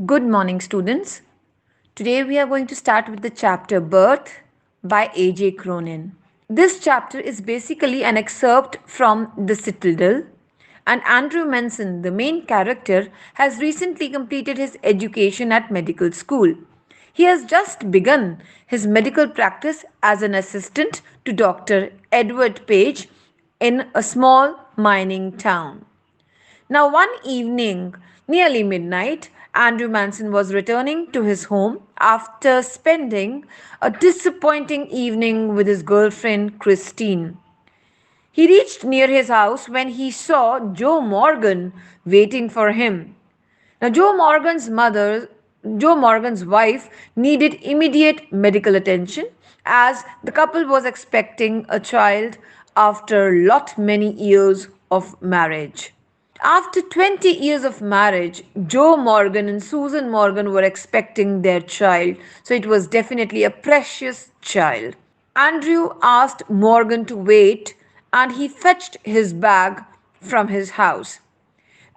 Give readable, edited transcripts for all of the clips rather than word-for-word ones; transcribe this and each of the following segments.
Good morning, students. Today we are going to start with the chapter Birth by A.J. Cronin. This chapter is basically an excerpt from The Citadel, and Andrew Manson, the main character, has recently completed his education at medical school. He has just begun his medical practice as an assistant to Dr. Edward Page in a small mining town. Now, one evening, nearly midnight, Andrew Manson was returning to his home after spending a disappointing evening with his girlfriend Christine. He reached near his house when he saw Joe Morgan waiting for him. Now, Joe Morgan's wife, needed immediate medical attention as the couple was expecting a child after lot many years of marriage. After 20 years of marriage, Joe Morgan and Susan Morgan were expecting their child, so it was definitely a precious child. Andrew asked Morgan to wait and he fetched his bag from his house.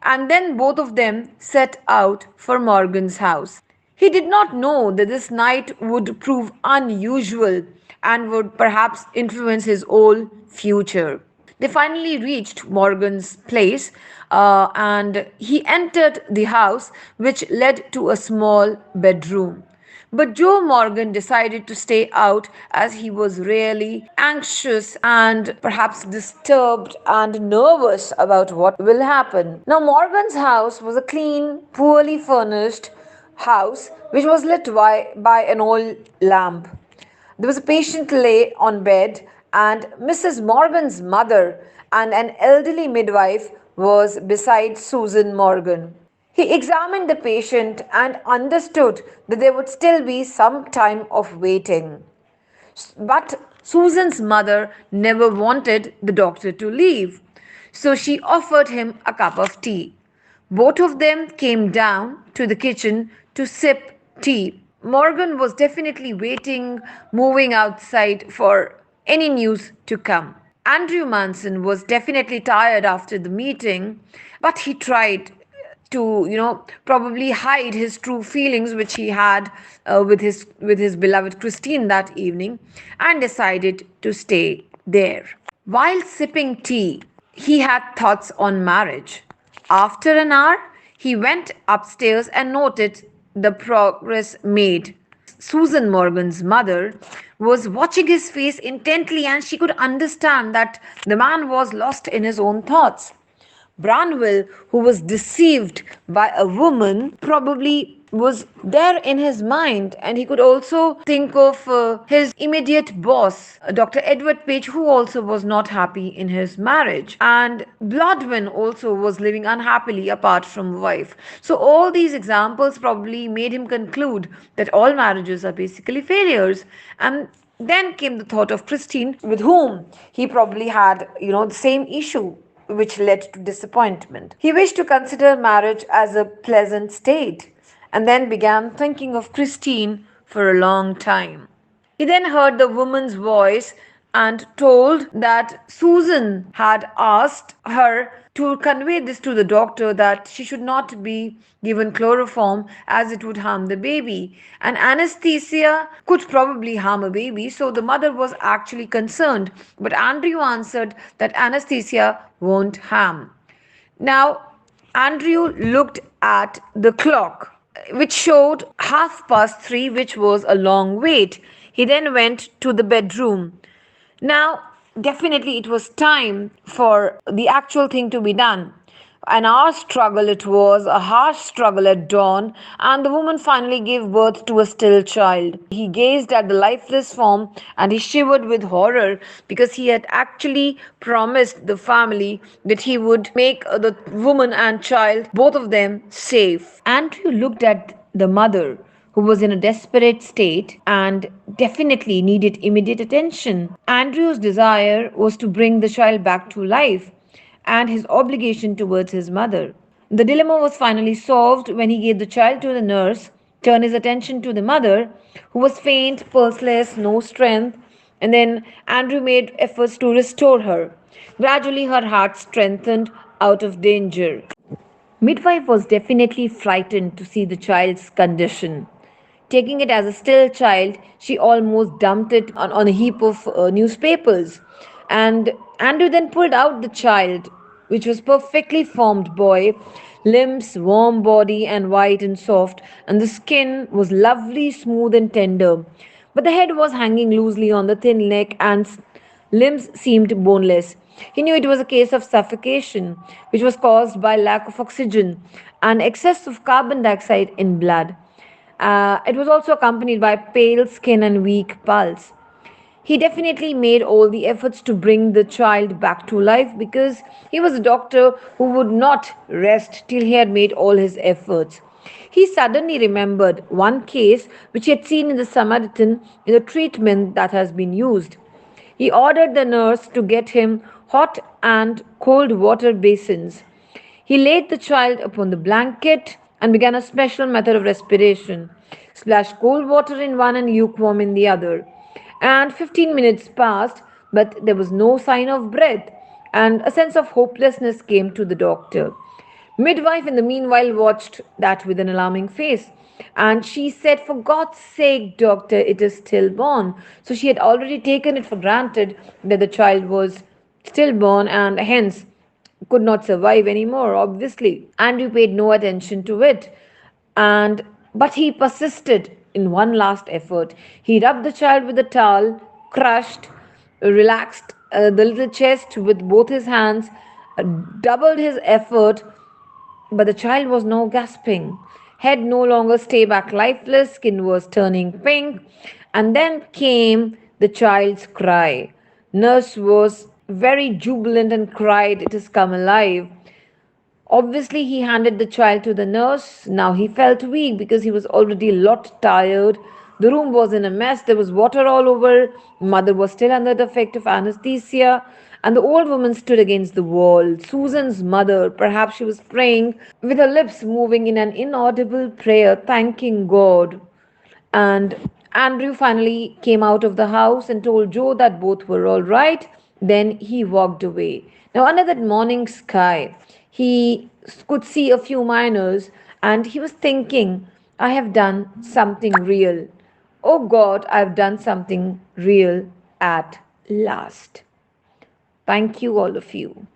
And then both of them set out for Morgan's house. He did not know that this night would prove unusual and would perhaps influence his whole future. They finally reached Morgan's place and he entered the house, which led to a small bedroom. But Joe Morgan decided to stay out as he was really anxious and perhaps disturbed and nervous about what will happen. Now, Morgan's house was a clean, poorly furnished house which was lit by an oil lamp. There was a patient lay on bed, and Mrs. Morgan's mother and an elderly midwife was beside Susan Morgan. He examined the patient and understood that there would still be some time of waiting. But Susan's mother never wanted the doctor to leave, so she offered him a cup of tea. Both of them came down to the kitchen to sip tea. Morgan was definitely waiting, moving outside for any news to come. Andrew Manson was definitely tired after the meeting, but he tried to probably hide his true feelings which he had with his beloved Christine that evening, and decided to stay there. While sipping tea, he had thoughts on marriage. After an hour, he went upstairs and noted the progress made. Susan Morgan's mother was watching his face intently, and she could understand that the man was lost in his own thoughts. Branwell, who was deceived by a woman, probably was there in his mind, and he could also think of his immediate boss, Dr. Edward Page, who also was not happy in his marriage, and Blodwin also was living unhappily apart from wife. So all these examples probably made him conclude that all marriages are basically failures. And then came the thought of Christine, with whom he probably had the same issue, which led to disappointment. He wished to consider marriage as a pleasant state and then began thinking of Christine for a long time. He then heard the woman's voice and told that Susan had asked her to convey this to the doctor, that she should not be given chloroform as it would harm the baby, and anesthesia could probably harm a baby, so the mother was actually concerned. But Andrew answered that anesthesia won't harm. Now, Andrew looked at the clock, which showed 3:30, which was a long wait. He then went to the bedroom. Now, definitely it was time for the actual thing to be done. An hour's struggle it was, a harsh struggle at dawn, and the woman finally gave birth to a still child. He gazed at the lifeless form and he shivered with horror, because he had actually promised the family that he would make the woman and child, both of them, safe. Andrew looked at the mother, who was in a desperate state and definitely needed immediate attention. Andrew's desire was to bring the child back to life, and his obligation towards his mother. The dilemma was finally solved when he gave the child to the nurse, turned his attention to the mother, who was faint, pulseless, no strength, and then Andrew made efforts to restore her. Gradually, her heart strengthened out of danger. Midwife was definitely frightened to see the child's condition. Taking it as a still child, she almost dumped it on a heap of newspapers. And Andrew then pulled out the child, which was perfectly formed boy, limbs, warm body, and white and soft, and the skin was lovely, smooth, and tender. But the head was hanging loosely on the thin neck, and limbs seemed boneless. He knew it was a case of suffocation, which was caused by lack of oxygen and excess of carbon dioxide in blood. It was also accompanied by pale skin and weak pulse. He definitely made all the efforts to bring the child back to life because he was a doctor who would not rest till he had made all his efforts. He suddenly remembered one case which he had seen in the Samaritan in the treatment that has been used. He ordered the nurse to get him hot and cold water basins. He laid the child upon the blanket and began a special method of respiration. Splashed cold water in one and lukewarm in the other. And 15 minutes passed, but there was no sign of breath, and a sense of hopelessness came to the doctor. Midwife, in the meanwhile, watched that with an alarming face. And she said, "For God's sake, doctor, it is stillborn." So she had already taken it for granted that the child was stillborn and hence could not survive anymore, obviously. Andrew paid no attention to it. And but he persisted in one last effort. He rubbed the child with a towel, crushed, relaxed the little chest with both his hands, doubled his effort, but the child was now gasping. Head no longer stay back lifeless, skin was turning pink, and then came the child's cry. Nurse was very jubilant and cried, "It has come alive." Obviously, he handed the child to the nurse. Now he felt weak because he was already a lot tired. The room was in a mess. There was water all over. Mother was still under the effect of anesthesia. And the old woman stood against the wall. Susan's mother, perhaps she was praying with her lips moving in an inaudible prayer, thanking God. And Andrew finally came out of the house and told Joe that both were all right. Then he walked away. Now, under that morning sky, he could see a few miners and he was thinking, "I have done something real. Oh God, I've done something real at last." Thank you, all of you.